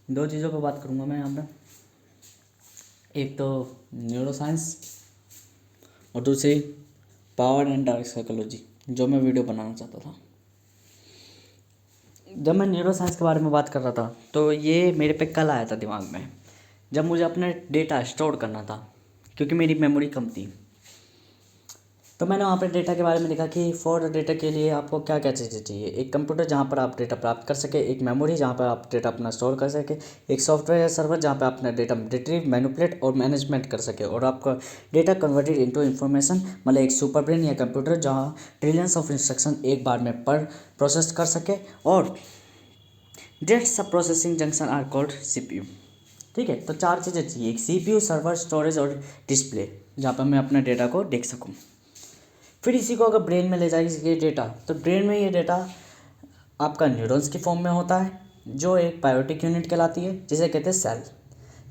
दो चीज़ों पर बात करूँगा मैं यहाँ पे, एक तो न्यूरो साइंस और दूसरी पावर एंड डार्क साइकोलॉजी, जो मैं वीडियो बनाना चाहता था। जब मैं न्यूरो साइंस के बारे में बात कर रहा था तो ये मेरे पे कल आया था दिमाग में, जब मुझे अपना डेटा स्टोर करना था, क्योंकि मेरी मेमोरी कम थी। तो मैंने वहाँ पर डेटा के बारे में लिखा कि फॉर डेटा के लिए आपको क्या क्या चीज़ें चाहिए। एक कंप्यूटर जहाँ पर आप डेटा प्राप्त कर सके, एक मेमोरी जहाँ पर आप डेटा अपना स्टोर कर सके, एक सॉफ्टवेयर या सर्वर जहाँ पर अपना डेटा रिट्रीव, मैनिपुलेट और मैनेजमेंट कर सके, और आपका डेटा कन्वर्टेड इनटू इन्फॉर्मेशन, मतलब एक सुपर ब्रेन या कंप्यूटर जहाँ ट्रिलियंस ऑफ इंस्ट्रक्शन एक बार में प्रोसेस कर सके, और डेट सब processing junction are called CPU. ठीक है, तो चार चीज़ें चाहिए, एक सीपीयू, सर्वर, स्टोरेज और डिस्प्ले, जहाँ पर मैं अपना डेटा को देख सकूँ। फिर इसी को अगर ब्रेन में ले जाएगी ये डेटा, तो ब्रेन में ये डेटा आपका न्यूरॉन्स की फॉर्म में होता है, जो एक बायोटिक यूनिट कहलाती है, जिसे कहते हैं सेल।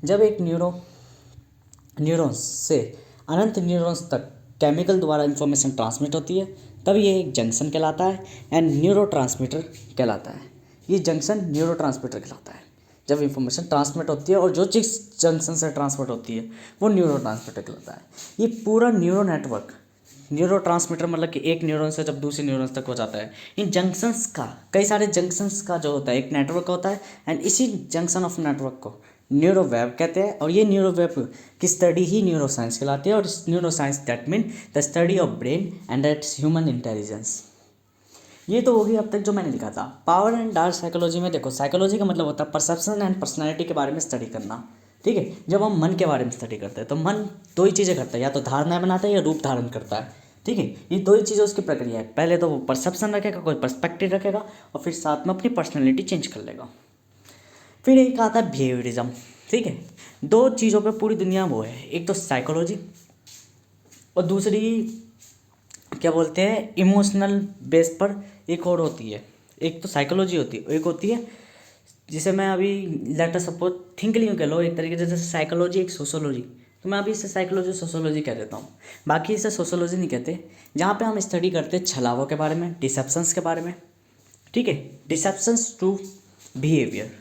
जब एक न्यूरॉन्स से अनंत न्यूरॉन्स तक केमिकल द्वारा इंफॉर्मेशन ट्रांसमिट होती है, तब ये एक जंक्शन कहलाता है एंड न्यूरो कहलाता है। ये जंक्शन न्यूरो कहलाता है जब इंफॉर्मेशन ट्रांसमिट होती है, और जो चीज़ जंक्शन से ट्रांसमिट होती है वो न्यूरो कहलाता है। ये पूरा न्यूरो नेटवर्क, मतलब कि एक न्यूरॉन से जब दूसरे न्यूरॉन्स तक हो जाता है, इन जंक्शंस का, कई सारे जंक्शंस का जो होता है एक नेटवर्क होता है, एंड इसी जंक्शन ऑफ नेटवर्क को न्यूरोवेव कहते हैं। और ये न्यूरोवेव की स्टडी ही न्यूरो साइंस कहलाती है, और इस neuro science that mean the study of brain and that's human intelligence. ये तो होगी अब तक जो मैंने लिखा था। पावर एंड डार्क साइकोलॉजी में देखो, साइकोलॉजी का मतलब होता है परसेप्शन एंड पर्सनैलिटी के बारे में स्टडी करना। ठीक है, जब हम मन के बारे में स्टडी करते हैं तो मन दो ही चीज़ें करता है, या तो धारणाएं बनाता है या रूप धारण करता है। ठीक है, ये दो ही चीज़ें उसकी प्रक्रिया है। पहले तो वो परसेप्शन रखेगा, कोई पर्सपेक्टिव रखेगा, और फिर साथ में अपनी पर्सनैलिटी चेंज कर लेगा। फिर एक आता है बिहेवियरिज्म। ठीक है, दो चीज़ों पे पूरी दुनिया वो है, एक तो साइकोलॉजी और दूसरी क्या बोलते हैं इमोशनल बेस पर एक और होती है। एक तो साइकोलॉजी होती है, एक होती है जिसे मैं अभी लेटर सपोज थिंक यूँ कह लो, एक तरीके से जैसे साइकोलॉजी एक सोशोलॉजी, तो मैं अभी इसे साइकोलॉजी सोशोलॉजी कह देता हूँ, बाकी इसे सोशोलॉजी नहीं कहते। जहाँ पे हम स्टडी करते हैं छलावों के बारे में, डिसेप्शंस के बारे में। ठीक है, डिसेप्शंस टू बिहेवियर,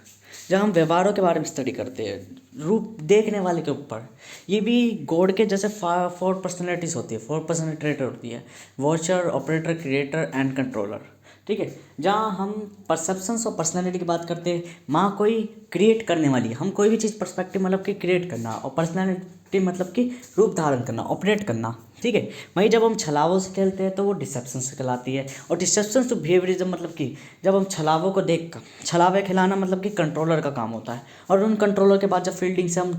जब हम व्यवहारों के बारे में स्टडी करते हैं, रूप देखने वाले के ऊपर। ये भी गॉड के जैसे फोर पर्सनैलिटीज़ होती है, फोर पर्सनैलिटी होती है, watcher, operator, creator and controller. ठीक है, जहाँ हम परसेप्शंस और पर्सनैलिटी की बात करते हैं, वहाँ कोई क्रिएट करने वाली है। हम कोई भी चीज़ पर्सपेक्टिव मतलब कि क्रिएट करना, और पर्सनैलिटी मतलब कि रूप धारण करना, ऑपरेट करना। ठीक है, वहीं जब हम छलावों से खेलते हैं तो वो डिसेप्शन से कहलाती है। और डिसेप्शन टू बिहेवियरिज्म मतलब कि जब हम छलावों को देख कर, छलावे खिलाना मतलब कि कंट्रोलर का काम होता है, और उन कंट्रोलर के बाद जब फील्डिंग से हम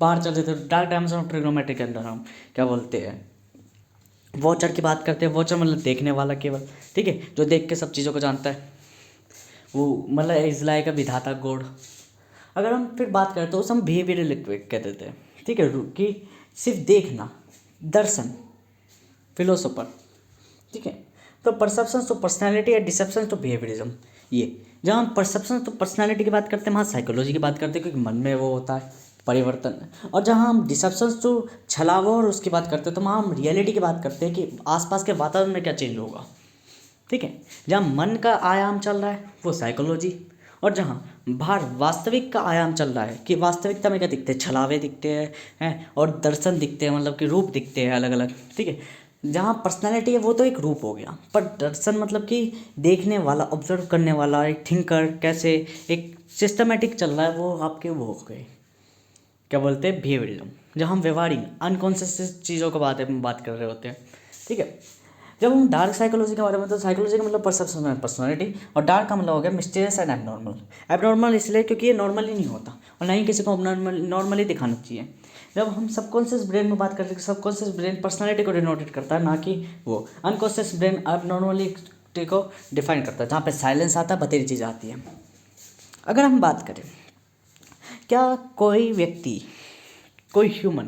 बाहर चल जाते हैं, डार्क डायमेंशन ऑफ ट्रिग्नोमेट्री के अंदर हम क्या बोलते हैं वॉचर की बात करते हैं। वॉचर मतलब देखने वाला केवल, ठीक है, जो देख के सब चीज़ों को जानता है, वो मतलब इज लाइक अ विधाता गॉड। अगर हम फिर बात करें तो उसे हम बिहेवियरल कह देते हैं। ठीक है, कि सिर्फ देखना, दर्शन, फिलोसोफर। ठीक है, तो परसेप्शन टू पर्सनैलिटी या डिसेप्शन टू बिहेवियरिज्म, ये जहाँ हम परसेप्शन टू पर्सनैलिटी की बात करते हैं वहाँ साइकोलॉजी की बात करते हैं, क्योंकि मन में वो होता है परिवर्तन। और जहाँ हम डिसेप्शन टू छलावा और उसकी बात करते हैं तो वहाँ हम रियलिटी की बात करते हैं कि आसपास के वातावरण में क्या चेंज होगा। ठीक है, जहाँ मन का आयाम चल रहा है वो साइकोलॉजी, और जहाँ बाहर वास्तविक का आयाम चल रहा है कि वास्तविकता में क्या दिखते हैं, छलावे दिखते हैं और दर्शन दिखते हैं, मतलब कि रूप दिखते हैं अलग अलग। ठीक है, जहाँ पर्सनालिटी है वो तो एक रूप हो गया, पर दर्शन मतलब कि देखने वाला, ऑब्जर्व करने वाला, एक थिंकर कैसे एक सिस्टमेटिक चल रहा है, वो आपके वो हो गए क्या बोलते हैं बिहेवियरिज्म, जहाँ हम व्यवहारिक अनकॉन्शियस चीज़ों को बात कर रहे होते हैं। ठीक है, जब हम डार्क साइकोलॉजी के बारे में, तो साइकोलॉजी का मतलब परसेप्शन एंड पर्सनैलिटी, और डार्क का मतलब हो गया मिस्टीरियस एंड एबनॉर्मल। एबनॉर्मल इसलिए क्योंकि ये नॉर्मल ही नहीं होता, और ना ही किसी को नॉर्मली दिखाना चाहिए। जब हम सबकॉन्शियस ब्रेन में बात करते हैं, सबकॉन्शियस ब्रेन पर्सनैलिटी को डिनोटेट करता है, ना कि वो अनकॉन्शियस ब्रेन एबनॉर्मलिटी को डिफाइन करता है, जहाँ पे साइलेंस आता है, बतेरी चीज़ आती है। अगर हम बात करें, क्या कोई व्यक्ति, कोई ह्यूमन,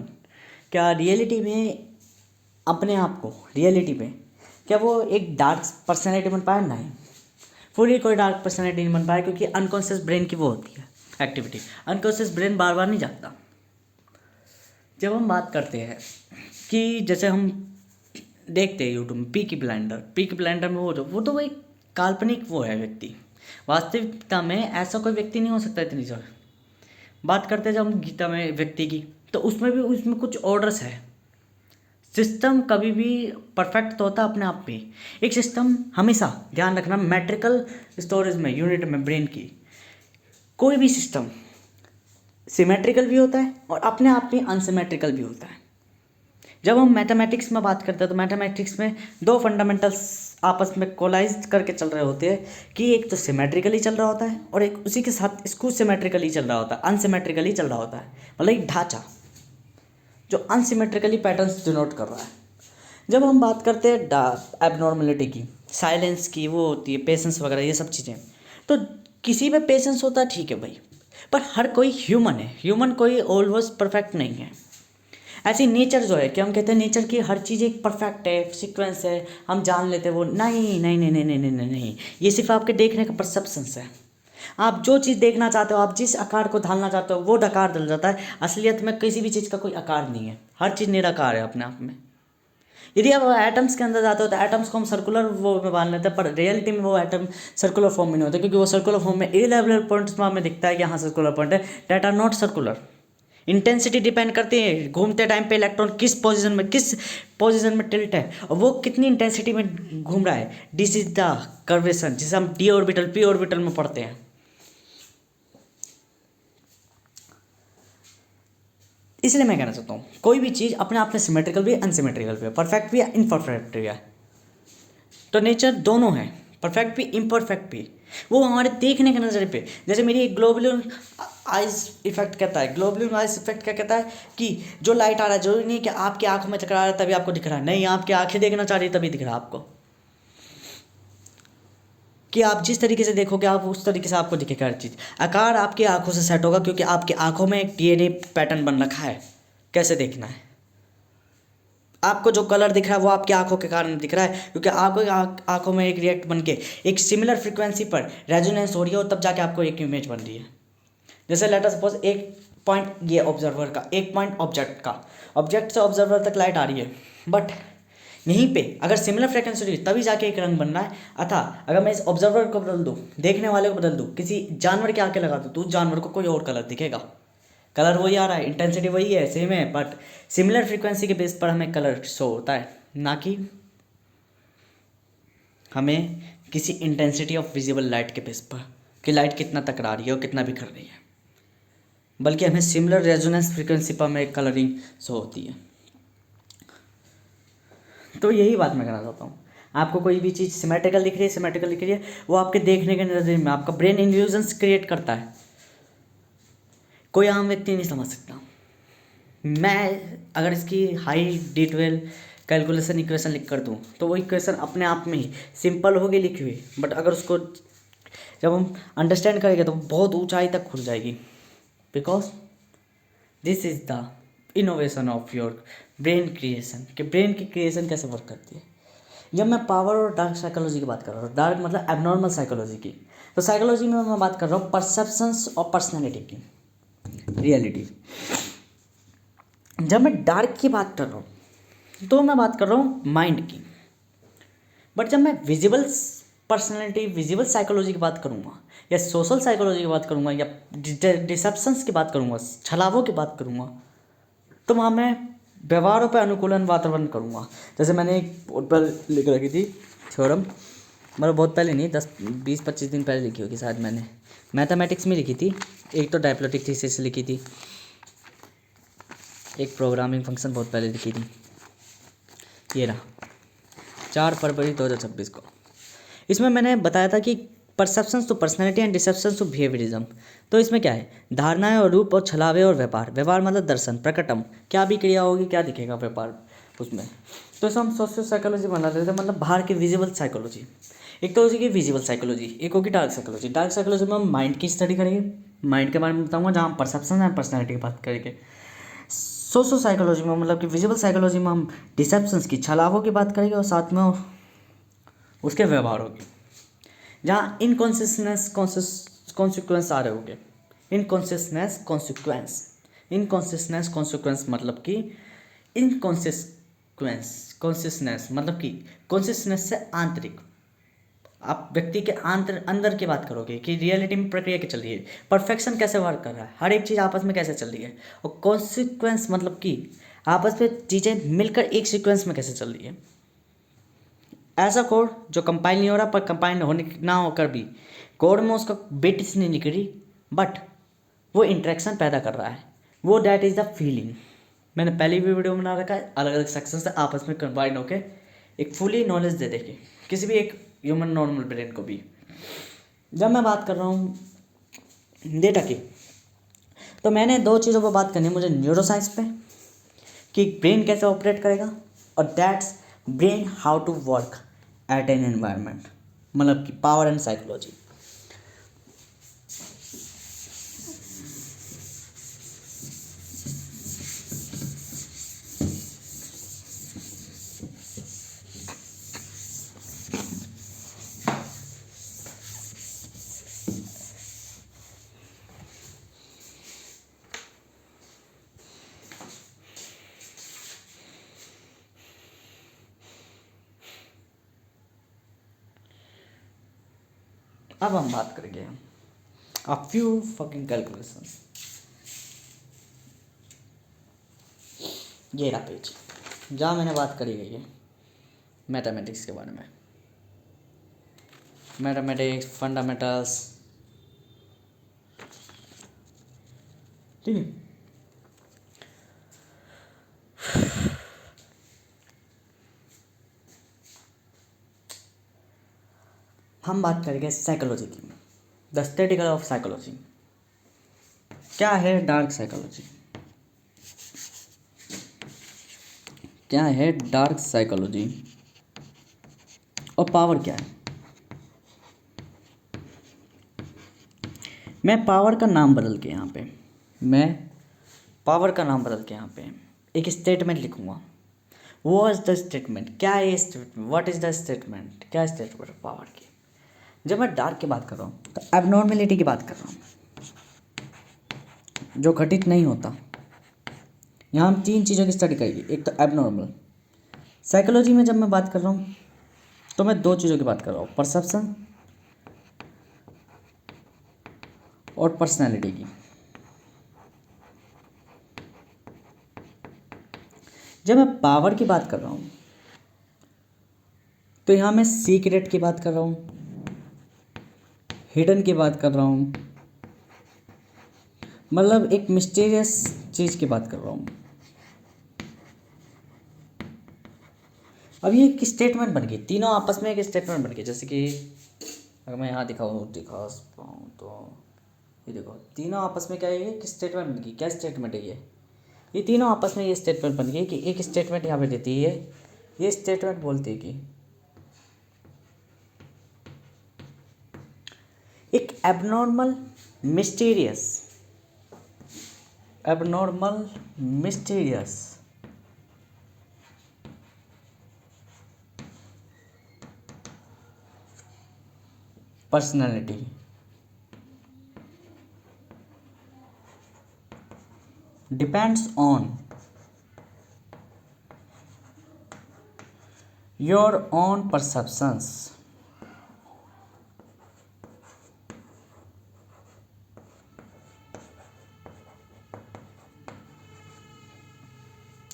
क्या रियलिटी में अपने आप को, रियलिटी में क्या वो एक डार्क पर्सनैलिटी बन पाया? नहीं, पूरी कोई डार्क पर्सनैलिटी नहीं बन पाया, क्योंकि अनकॉन्शियस ब्रेन की वो होती है एक्टिविटी। अनकॉन्शियस ब्रेन बार बार नहीं जागता। जब हम बात करते हैं कि जैसे हम देखते हैं यूट्यूब में पीकी ब्लाइंडर में वो तो वो एक काल्पनिक वो है व्यक्ति, वास्तविकता में ऐसा कोई व्यक्ति नहीं हो सकता इतनी जल्द। बात करते हैं जब हम गीता में व्यक्ति की, तो उसमें कुछ ऑर्डर्स है। सिस्टम कभी भी परफेक्ट तो होता है अपने आप में। एक सिस्टम हमेशा ध्यान रखना, मैट्रिकल स्टोरेज में यूनिट में ब्रेन की कोई भी सिस्टम सिमेट्रिकल भी होता है और अपने आप में अनसिमेट्रिकल भी होता है। जब हम मैथमेटिक्स में बात करते हैं तो मैथमेटिक्स में दो फंडामेंटल्स आपस में कोलाइज करके चल रहे होते हैं कि एक तो सिमेट्रिकली चल रहा होता है और एक उसी के साथ इसको सिमेट्रिकली चल रहा होता है, अनसिमेट्रिकली चल रहा होता है। मतलब एक ढांचा जो अनसिमेट्रिकली पैटर्न्स डिनोट कर रहा है। जब हम बात करते हैं एबनॉर्मलिटी की, साइलेंस की, वो होती है पेशेंस वगैरह, ये सब चीज़ें, तो किसी में पेशेंस होता है ठीक है भाई, पर हर कोई ह्यूमन है, ह्यूमन कोई ऑलवेज परफेक्ट नहीं है। ऐसी नेचर जो है कि हम कहते हैं नेचर की हर चीज़ एक परफेक्ट है, सीक्वेंस है, हम जान लेते हैं वो, नहीं नहीं नहीं नहीं नहीं नहीं नहीं, नहीं। ये सिर्फ आपके देखने का परसेप्शंस है। आप जो चीज़ देखना चाहते हो, आप जिस आकार को ढालना चाहते हो वो आकार डल जाता है। असलियत में किसी भी चीज़ का कोई आकार नहीं है, हर चीज़ निराकार है अपने आप में। यदि आप एटम्स के अंदर जाते हो तो एटम्स को हम सर्कुलर वो में मान लेते हैं, पर रियलिटी में वो एटम सर्कुलर फॉर्म में नहीं होते, क्योंकि वो सर्कुलर फॉर्म में इरेगुलर पॉइंट्स में हमें दिखता है कि यहाँ सर्कुलर पॉइंट है, that are not circular. Intensity depend करती है घूमते टाइम पे इलेक्ट्रॉन किस पोजीशन में टिल्ट है और वो कितनी इंटेंसिटी में घूम रहा है। दिस इज द कर्वेशन, जिसे हम डी ऑर्बिटल पी ऑर्बिटल में पढ़ते हैं। इसलिए मैं कहना चाहता हूँ कोई भी चीज़ अपने आप में सिमेट्रिकल भी है, अनसिमेट्रिकल भी है, परफेक्ट भी है, इनपरफेक्ट भी है। तो नेचर दोनों है, परफेक्ट भी इम्परफेक्ट भी। वो हमारे देखने के नज़रिए पे, जैसे मेरी एक ग्लोबुलर आइज इफेक्ट कहता है, ग्लोबुलर आइज इफेक्ट क्या कहता है कि जो लाइट आ रहा है जरूरी नहीं कि आपकी आंखों में टकरा रहा है तभी आपको दिख रहा है, नहीं, आपकी आंखें देखना चाह रही है तभी दिख रहा है आपको, कि आप जिस तरीके से देखोगे आप उस तरीके से आपको दिखेगा हर चीज़। आकार आपकी आंखों से सेट होगा क्योंकि आपकी आंखों में एक डीएनए पैटर्न बन रखा है कैसे देखना है। आपको जो कलर दिख रहा है वो आपकी आंखों के कारण दिख रहा है क्योंकि आपको आंखों में एक रिएक्ट बन के एक सिमिलर फ्रीक्वेंसी पर रेजोनेंस हो रही है और तब जाके आपको एक इमेज बन रही है। जैसे लेट अस सपोज एक पॉइंट ये ऑब्जर्वर का, एक पॉइंट ऑब्जेक्ट का, ऑब्जेक्ट से ऑब्जर्वर तक लाइट आ रही है, बट यहीं पे अगर सिमिलर फ्रीक्वेंसी रही तभी जाके एक रंग बन रहा है। अतः अगर मैं इस ऑब्जर्वर को बदल दूँ, देखने वाले को बदल दूँ, किसी जानवर के आके लगा दूँ तो उस जानवर को कोई और कलर दिखेगा। कलर वही आ रहा है, इंटेंसिटी वही है, सेम है, बट सिमिलर फ्रीक्वेंसी के बेस पर हमें कलर शो होता है, ना कि हमें किसी इंटेंसिटी ऑफ विजिबल लाइट के बेस पर कि लाइट कितना टकरा रही है और कितना बिखर रही है, बल्कि हमें सिमिलर रेजोनेंस फ्रीक्वेंसी पर हमें कलरिंग शो होती है। तो यही बात मैं कहना चाहता हूँ, आपको कोई भी चीज़ सिमेट्रिकल दिख रही है, वो आपके देखने के नज़रिए में आपका ब्रेन इल्यूजन्स क्रिएट करता है, कोई आम व्यक्ति नहीं समझ सकता। मैं अगर इसकी हाई डिटेल कैलकुलेशन इक्वेशन लिख कर दूँ तो वो इक्वेशन अपने आप में ही सिंपल होगी लिखी हुई, बट अगर उसको जब हम अंडरस्टैंड करेंगे तो बहुत ऊंचाई तक खुल जाएगी, because this is the innovation of your brain creation, कि ब्रेन की क्रिएशन कैसे वर्क करती है। जब मैं पावर और डार्क साइकोलॉजी की बात कर रहा हूँ, डार्क मतलब एबनॉर्मल साइकोलॉजी की, तो साइकोलॉजी में मैं बात कर रहा हूँ परसेप्शंस और पर्सनैलिटी की, रियलिटी। जब मैं डार्क की बात कर रहा हूँ तो मैं बात कर रहा हूँ माइंड की, बट जब मैं विजिबल पर्सनैलिटी, विजिबल साइकोलॉजी की बात करूँगा या सोशल साइकोलॉजी की बात करूँगा या डिसेप्शंस की बात करूँगा, छलावों की बात करूँगा, तो वहाँ मैं व्यवहारों पर अनुकूलन वातावरण करूँगा। जैसे मैंने एक बोर्ड पर लिख रखी थी थ्योरम, मतलब बहुत पहले नहीं, 10-20-25 दिन पहले लिखी होगी शायद, मैंने मैथमेटिक्स में लिखी थी। एक तो डायप्लोटिक थीसिस लिखी थी, एक प्रोग्रामिंग फंक्शन बहुत पहले लिखी थी, ये रहा 4 फरवरी 2026 को। इसमें मैंने बताया था कि perceptions to personality and deceptions to behaviourism. तो इसमें क्या है, धारणाएं और रूप और छलावे और व्यापार, व्यवहार मतलब दर्शन, प्रकटम, क्या भी क्रिया होगी क्या दिखेगा व्यापार उसमें। तो इसमें हम सोशियो साइकोलॉजी बना लेते हैं, मतलब बाहर की विजिबल साइकोलॉजी। एक तो होगी विजिबल साइकोलॉजी, एक होगी डार्क साइकोलॉजी। डार्क साइकोलॉजी में हम माइंड की स्टडी करेंगे, माइंड के बारे में बताऊँगा, जहाँ हम परसेप्शन एंड पर्सनैलिटी की बात करेंगे। सोशो साइकोलॉजी में मतलब कि विजिबल साइकोलॉजी में हम डिसेप्शंस की, छलावों की बात करेंगे और साथ में उसके व्यवहारों की, जहाँ इनकॉन्सियसनेस कॉन्सिक्वेंस आ रहे होंगे। इनकॉन्सियसनेस कॉन्सिक्वेंस मतलब कि कॉन्सियसनेस मतलब कि कॉन्सियसनेस से आंतरिक, आप व्यक्ति के अंदर अंदर की बात करोगे कि रियलिटी में प्रक्रिया क्या चल रही है, परफेक्शन कैसे वर्क कर रहा है, हर एक चीज़ आपस में कैसे चल रही है, और कॉन्सिक्वेंस मतलब कि आपस में चीज़ें मिलकर एक सीक्वेंस में कैसे चल रही है। ऐसा कोड जो कंपाइल नहीं हो रहा, पर कंपाइल होने ना होकर भी कोड में उसका बिट्स नहीं निकल रही, बट वो इंटरेक्शन पैदा कर रहा है, वो डैट इज़ द फीलिंग। मैंने पहले भी वीडियो बना रखा है, अलग अलग सेक्शन से आपस में कंबाइन होकर एक फुली नॉलेज दे देंगे किसी भी एक ह्यूमन नॉर्मल ब्रेन को भी। जब मैं बात कर रहा हूँ डेटा की, तो मैंने दो चीज़ों पर बात करनी है मुझे, न्यूरो साइंस पे कि ब्रेन कैसे ऑपरेट करेगा, और that's brain how to work at an environment, मतलब कि पावर एंड साइकोलॉजी। अब हम बात करेंगे a few fucking calculations। ये रहा पेज जहाँ मैंने बात करी गई है मैथमेटिक्स के बारे में, मैथमेटिक्स फंडामेंटल्स, ठीक है। हम बात करेंगे साइकोलॉजी की, द स्टडी ऑफ साइकोलॉजी। क्या है डार्क साइकोलॉजी, क्या है डार्क साइकोलॉजी, और पावर क्या है। मैं पावर का नाम बदल के यहाँ पे मैं पावर का नाम बदल के यहाँ पे एक स्टेटमेंट लिखूँगा। वो इज द स्टेटमेंट, क्या है statement, what is the statement, क्या स्टेटमेंट पावर की। जब मैं डार्क की बात कर रहा हूँ तो एबनॉर्मेलिटी की बात कर रहा हूँ, जो घटित नहीं होता। यहाँ हम तीन चीज़ों की स्टडी करेंगे, एक तो एबनॉर्मल। साइकोलॉजी में जब मैं बात कर रहा हूँ तो मैं दो चीज़ों की बात कर रहा हूँ, परसेप्शन और पर्सनैलिटी की। जब मैं पावर की बात कर रहा हूँ तो यहाँ मैं सीक्रेट की बात कर रहा हूँ, हिडन की बात कर रहा हूँ, मतलब एक मिस्टीरियस चीज़ की बात कर रहा हूँ। अब ये एक स्टेटमेंट बन गई, तीनों आपस में एक स्टेटमेंट बन गई। जैसे कि अगर मैं यहाँ दिखा पाऊँ तो ये देखो, तीनों आपस में क्या है, एक स्टेटमेंट बन गई। क्या स्टेटमेंट है ये तीनों आपस में ये स्टेटमेंट बन गई कि एक स्टेटमेंट यहाँ पे देती है, ये स्टेटमेंट बोलती है कि एक abnormal mysterious personality depends on your own perceptions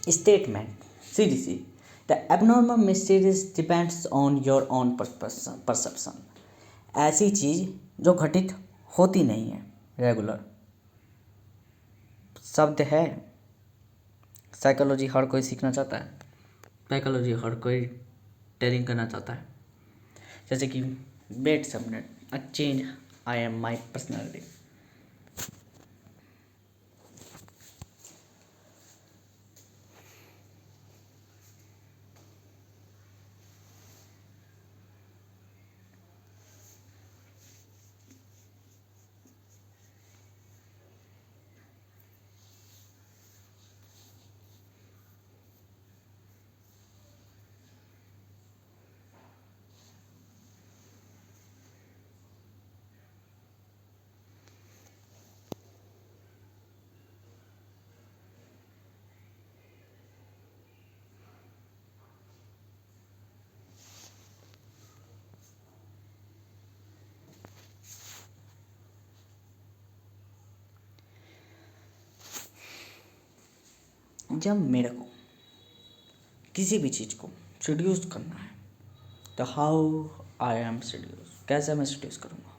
statement सीधी सी, the abnormal mysterious depends on your own perception. ऐसी चीज़ जो घटित होती नहीं है, रेगुलर शब्द है। साइकोलॉजी हर कोई सीखना चाहता है, साइकोलॉजी हर कोई टेलिंग करना चाहता है। जैसे कि वेट सब minute, a change I am my personality. जब मेरे को किसी भी चीज़ को सीड्यूस करना है तो हाउ आई एम सीड्यूस, कैसे मैं सीड्यूस करूँगा,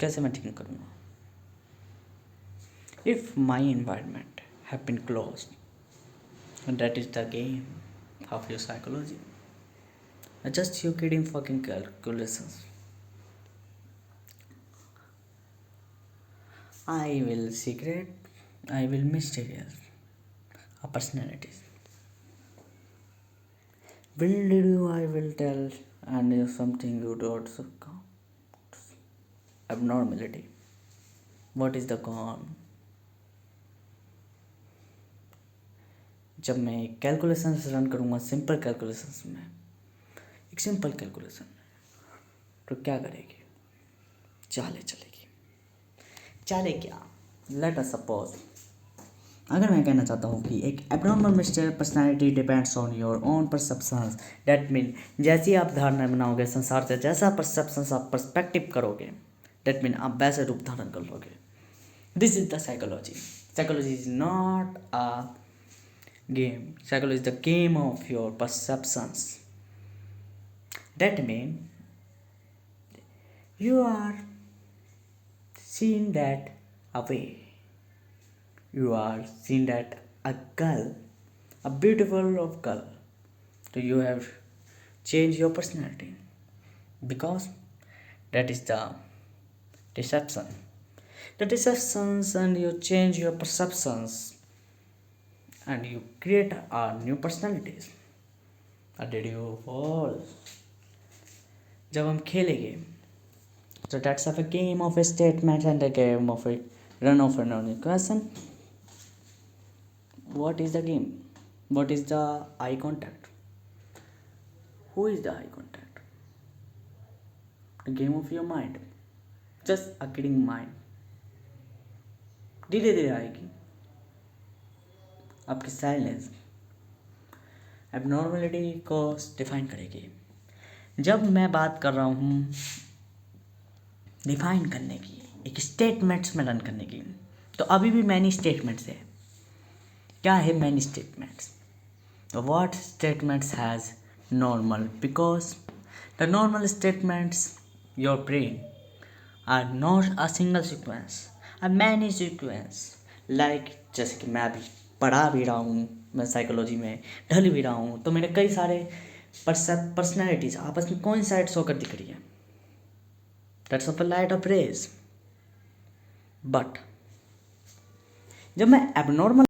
कैसे मैं थिंक करूँगा। If my environment have been closed, that is the game of your psychology, just you kidding fucking calculations. I will secret, I will mysterious a personalities. Will you I will tell and if something you don't count. Abnormality. What is the gone? जब मैं calculations run करूँगा simple calculations में, एक simple calculation तो क्या करेगी, चाले चलेगी, चाले क्या। लेट अस सपोज, अगर मैं कहना चाहता हूँ कि एक abnormal mister personality depends on your own perceptions, that mean जैसी आप धारणा बनाओगे संसार से, जैसा परसेप्शंस आप पर्सपेक्टिव करोगे, डैट मीन आप वैसे रूप धारण कर लोगे। This is the psychology. Psychology is not a game, psychology is the game of your perceptions. That means you are seeing that a way. You are seeing that a girl, a beautiful of girl. So you have changed your personality because that is the deception. The deceptions, and you change your perceptions and you create a new personalities. Or did you fall? जब हम खेलेंगे तो that's of a game of a statement and a game of a run of an on question. What is the game, what is the eye contact, who is the eye contact, the game of your mind, just a kidding mind. धीरे धीरे आएगी आपकी silence abnormality को define करेगी। जब मैं बात कर रहा हूँ डिफाइन करने की, एक स्टेटमेंट्स में रन करने की, तो अभी भी मैनी स्टेटमेंट्स है। क्या है many statements? What statements has normal, because the normal statements your brain are not a single sequence, a many sequence. Like जैसे कि मैं अभी पढ़ा भी रहा हूँ, मैं साइकोलॉजी में ढल भी रहा हूँ, तो मेरे कई सारे पर्सनैलिटीज आपस में कोइंसाइड होकर दिख रही है। That's of a light of rays. But जब मैं एबनॉर्मल